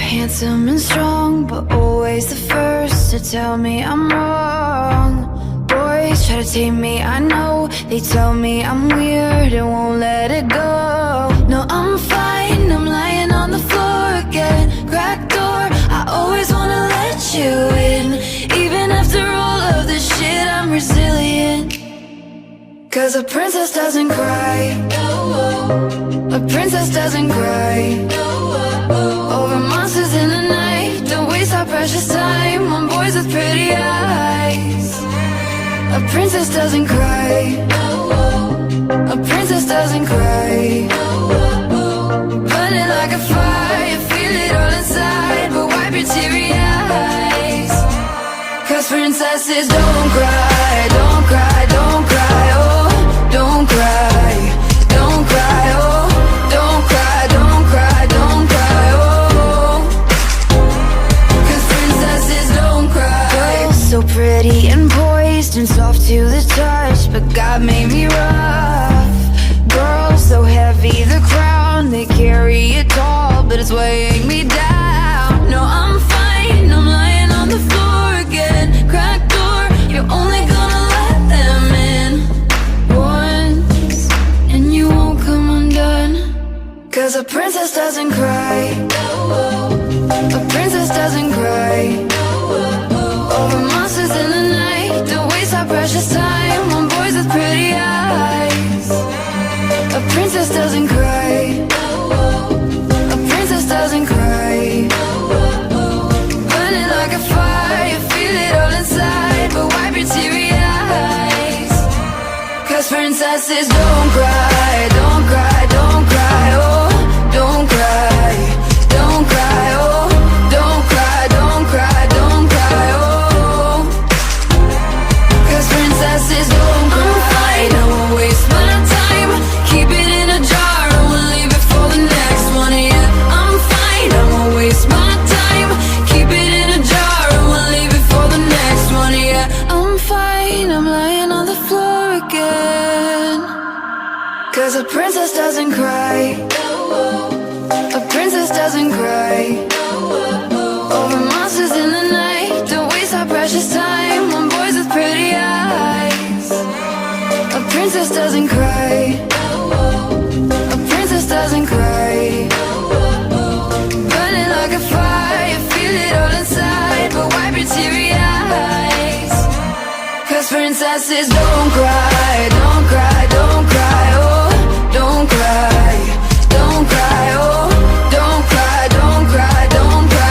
handsome and strong, but always the first to tell me I'm wrong. Boys try to tame me, I know. They tell me I'm weird and won't let it go. No, I'm fine, I'm lying on the floor again. Cracked door, I always wanna let you in. Even after all of this shit, I'm resilient. Cause a princess doesn't cry. A princess doesn't cry. Over monsters in the night, don't waste our precious time on boys with pretty eyes. A princess doesn't cry. A princess doesn't cry. Burning like a fire, feel it all inside, but wipe your teary eyes. Cause princesses don't cry, don't cry, don't cry, oh, don't cry, don't cry, oh, don't cry, don't cry, don't cry, oh. Cause princesses don't cry. Girls so pretty and poised and soft to the touch, but God made me rough. Girls so heavy, the crown, they carry it tall, but it's weighing me down. No, I'm fine, I'm lying on the floor again. Cracked door, you're only gonna let them in once, and you won't come undone. Cause a princess doesn't cry. A princess doesn't cry. Over monsters in the night, don't waste our precious time on boys with pretty eyes. A princess doesn't cry. A princess doesn't cry. Burning like a fire, feel it all inside, but wipe your teary eyes. Cause princesses don't cry, don't cry, don't cry, oh, don't cry, don't cry, oh, don't cry, don't cry, don't cry, oh. Cause princesses don't cry. I'm fine, I won't waste my time. Keep it in a jar and we'll leave it for the next one, yeah. I'm fine, I won't waste my time. Keep it in a jar and we'll leave it for the next one, yeah. I'm fine, I'm lying on the floor again. Cause a princess doesn't cry. A princess doesn't cry. Over monsters in the night, don't waste our precious time on boys with pretty eyes. A princess doesn't cry. A princess doesn't cry. Burning like a fire, feel it all inside, but wipe your teary eyes. Cause princesses don't cry.